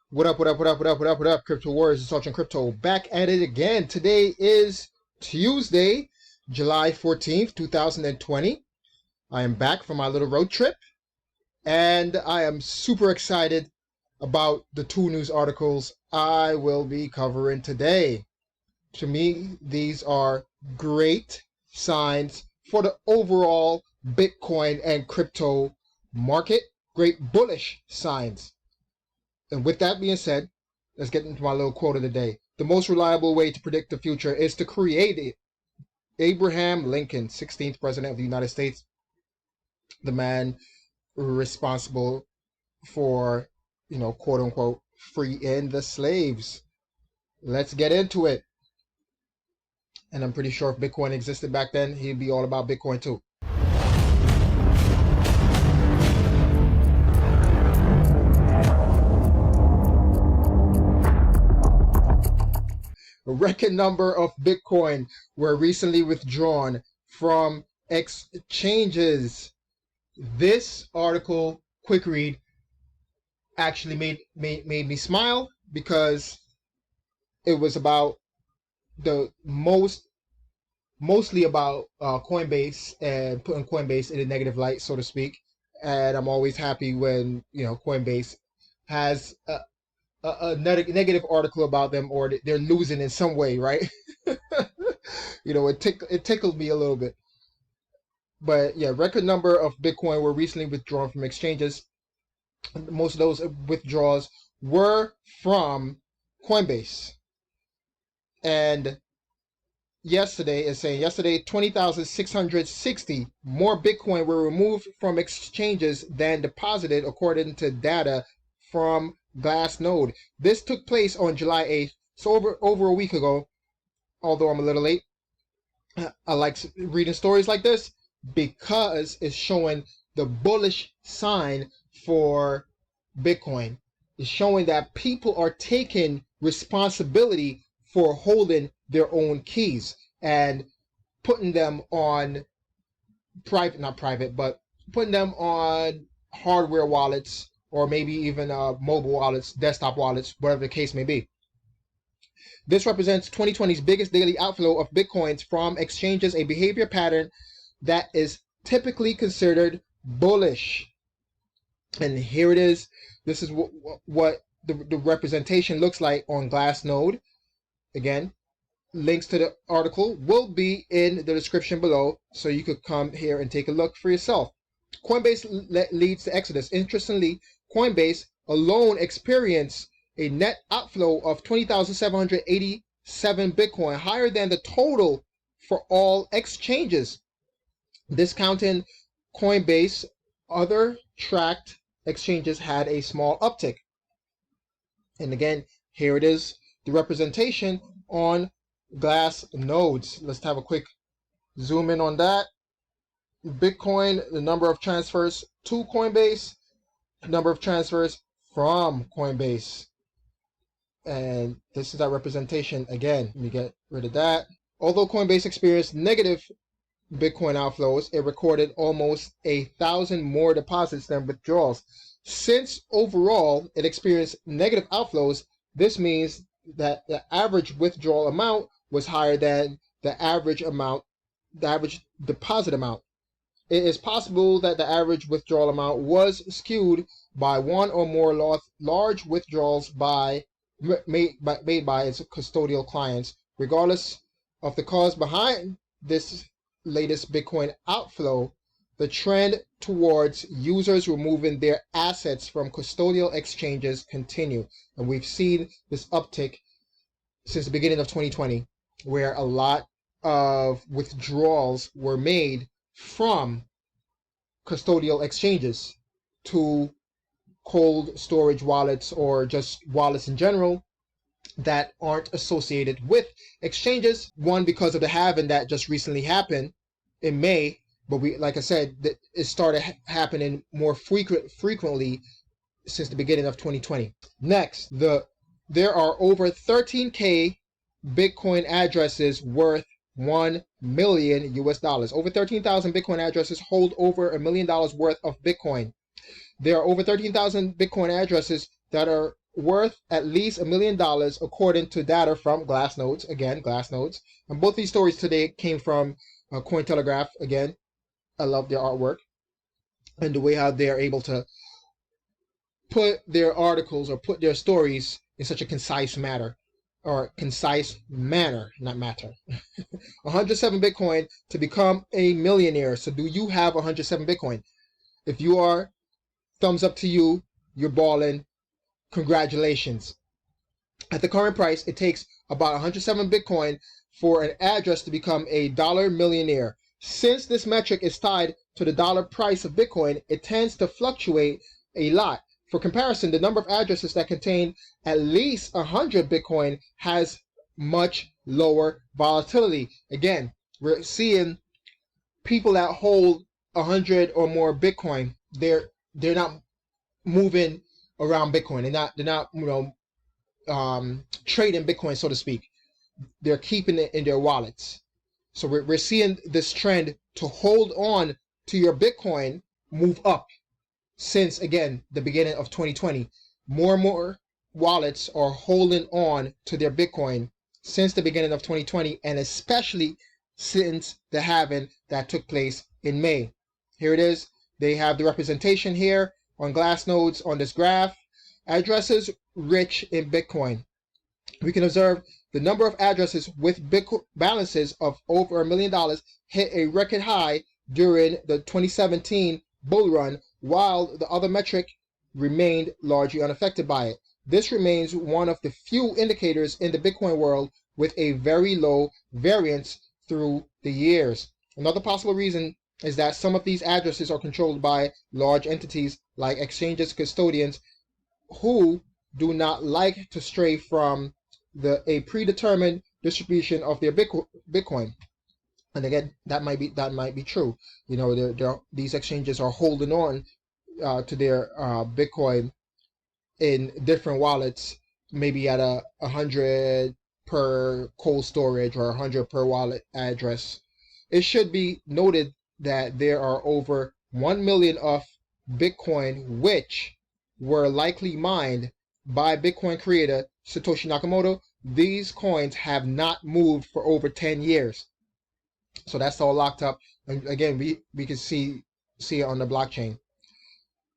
What up, what up, what up, what up, what up, what up, Crypto Warriors, it's Ultra Crypto, back at it again. Today is Tuesday, July 14th, 2020. I am back from my little road trip, and I am super excited about the two news articles I will be covering today. To me, these are great signs for the overall Bitcoin and crypto market, great bullish signs. And with that being said, let's get into my little quote of the day. The most reliable way to predict the future is to create it. Abraham Lincoln, 16th President of the United States, the man responsible for, quote unquote, freeing the slaves. Let's get into it. And I'm pretty sure if Bitcoin existed back then, he'd be all about Bitcoin too. A record number of Bitcoin were recently withdrawn from exchanges. This article, quick read, actually made me smile because it was about mostly about Coinbase and putting Coinbase in a negative light, so to speak. And I'm always happy when Coinbase has a negative article about them, or they're losing in some way, right? It tickled me a little bit. But yeah, record number of Bitcoin were recently withdrawn from exchanges. Most of those withdrawals were from Coinbase. And yesterday, 20,660 more Bitcoin were removed from exchanges than deposited, according to data from Glassnode. This took place on July 8th, so over a week ago, although I'm a little late. I like reading stories like this because it's showing the bullish sign for Bitcoin. It's showing that people are taking responsibility for holding their own keys and putting them on putting them on hardware wallets, or maybe even mobile wallets, desktop wallets, whatever the case may be. This represents 2020's biggest daily outflow of Bitcoins from exchanges, a behavior pattern that is typically considered bullish. And here it is. This is what the representation looks like on Glassnode. Again, links to the article will be in the description below, so you could come here and take a look for yourself. Coinbase leads the exodus. Interestingly, Coinbase alone experienced a net outflow of 20,787 Bitcoin, higher than the total for all exchanges. Discounting Coinbase, other tracked exchanges had a small uptick. And again, here it is, the representation on Glassnode. Let's have a quick zoom in on that. Bitcoin, the number of transfers to Coinbase, number of transfers from Coinbase. And this is that representation again. Let me get rid of that. Although Coinbase experienced negative Bitcoin outflows, it recorded almost 1,000 more deposits than withdrawals. Since overall it experienced negative outflows, this means that the average withdrawal amount was higher than the average deposit amount. It is possible that the average withdrawal amount was skewed by one or more large withdrawals made by its custodial clients. Regardless of the cause behind this latest Bitcoin outflow, the trend towards users removing their assets from custodial exchanges continue. And we've seen this uptick since the beginning of 2020, where a lot of withdrawals were made from custodial exchanges to cold storage wallets, or just wallets in general that aren't associated with exchanges. One, because of the halving that just recently happened in May, but like I said, it started happening more frequently since the beginning of 2020. Next, there are over 13K Bitcoin addresses worth $1 million US. Over 13,000 Bitcoin addresses hold over $1 million worth of Bitcoin. There are over 13,000 Bitcoin addresses that are worth at least $1 million according to data from Glassnodes. Again, Glassnodes. And both these stories today came from Cointelegraph. Again, I love their artwork and the way how they are able to put their articles or put their stories in such a concise manner, not matter. 107 Bitcoin to become a millionaire. So do you have 107 Bitcoin? If you are, thumbs up to you. You're balling. Congratulations. At the current price, it takes about 107 Bitcoin for an address to become a dollar millionaire. Since this metric is tied to the dollar price of Bitcoin, it tends to fluctuate a lot. For comparison, the number of addresses that contain at least 100 Bitcoin has much lower volatility. Again, we're seeing people that hold 100 or more Bitcoin, they're not moving around Bitcoin. They're not trading Bitcoin, so to speak. They're keeping it in their wallets. So we're seeing this trend to hold on to your Bitcoin move up since, again, the beginning of 2020. More and more wallets are holding on to their Bitcoin since the beginning of 2020, and especially since the halving that took place in May. Here it is. They have the representation here on Glassnodes on this graph. Addresses rich in Bitcoin. We can observe the number of addresses with Bitcoin balances of over $1 million hit a record high during the 2017 bull run, while the other metric remained largely unaffected by it. This remains one of the few indicators in the Bitcoin world with a very low variance through the years. Another possible reason is that some of these addresses are controlled by large entities like exchanges, custodians, who do not like to stray from a predetermined distribution of their Bitcoin. And again, that might be true. You know, these exchanges are holding on to their Bitcoin in different wallets, maybe at 100 per cold storage or 100 per wallet address. It should be noted that there are over 1 million of Bitcoin which were likely mined by Bitcoin creator Satoshi Nakamoto. These coins have not moved for over 10 years. So that's all locked up. And again, we can see it on the blockchain.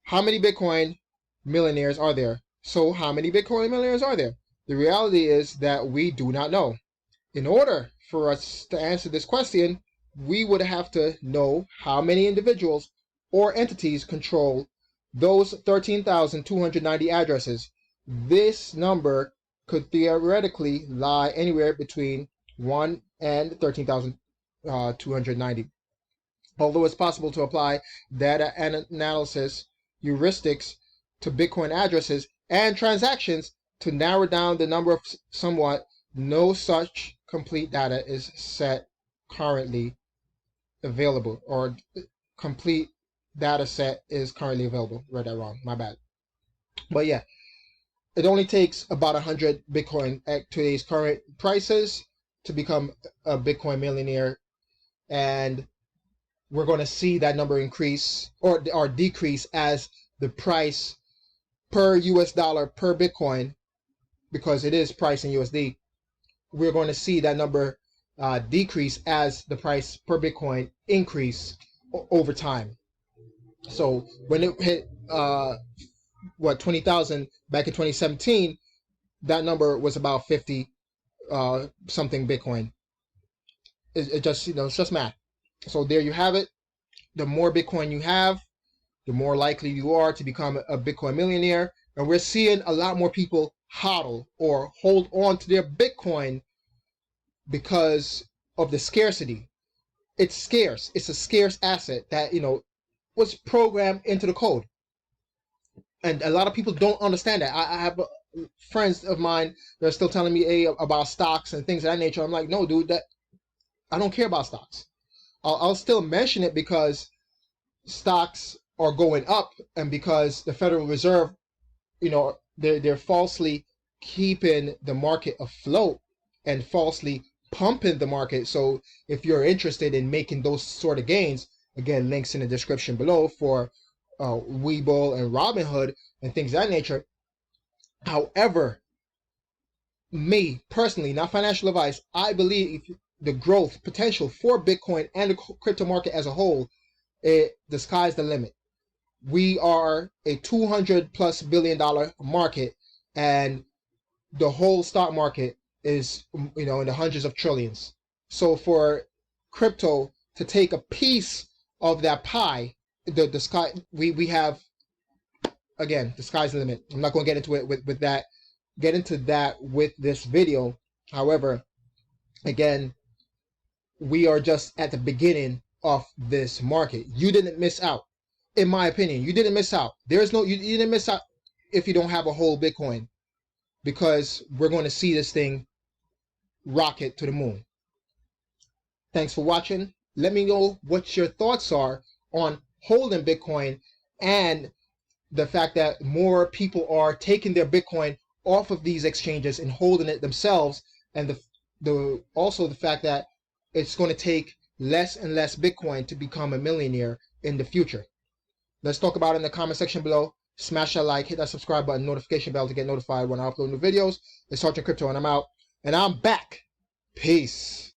How many Bitcoin millionaires are there? So how many Bitcoin millionaires are there? The reality is that we do not know. In order for us to answer this question, we would have to know how many individuals or entities control those 13,290 addresses. This number could theoretically lie anywhere between 1 and 13,290. Although it's possible to apply data analysis heuristics to Bitcoin addresses and transactions to narrow down the number of somewhat, no such complete data is set currently available, or complete data set is currently available. Read that wrong, my bad. But yeah, it only takes about 100 Bitcoin at today's current prices to become a Bitcoin millionaire, and we're going to see that number increase or decrease as the price per US dollar per Bitcoin, because it is priced in USD. We're going to see that number decrease as the price per Bitcoin increase over time. So when it hit 20,000 back in 2017, that number was about 50 something Bitcoin. It just, it's just math. So there you have it. The more Bitcoin you have, the more likely you are to become a Bitcoin millionaire. And we're seeing a lot more people hodl or hold on to their Bitcoin because of the scarcity. It's scarce. It's a scarce asset that, was programmed into the code. And a lot of people don't understand that. I have friends of mine that are still telling me about stocks and things of that nature. I'm like, no, dude, I don't care about stocks. I'll still mention it because stocks are going up, and because the Federal Reserve, they're falsely keeping the market afloat and falsely pumping the market. So if you're interested in making those sort of gains, again, links in the description below for WEBULL and Robinhood and things of that nature. However, me personally, not financial advice, I believe the growth potential for Bitcoin and the crypto market as a whole, the sky's the limit. We are a $200+ billion market, and the whole stock market is, in the hundreds of trillions. So for crypto to take a piece of that pie, the sky, we have, again, the sky's the limit. I'm not going to get into it with that, get into that with this video. However, again, we are just at the beginning of this market. You didn't miss out. In my opinion, you didn't miss out. There's no, you didn't miss out if you don't have a whole Bitcoin, because we're going to see this thing rocket to the moon. Thanks for watching. Let me know what your thoughts are on holding Bitcoin, and the fact that more people are taking their Bitcoin off of these exchanges and holding it themselves, and also the fact that it's going to take less and less Bitcoin to become a millionaire in the future. Let's talk about it in the comment section below. Smash that like, hit that subscribe button, notification bell to get notified when I upload new videos. It's Sergeant Crypto, and I'm out. And I'm back. Peace.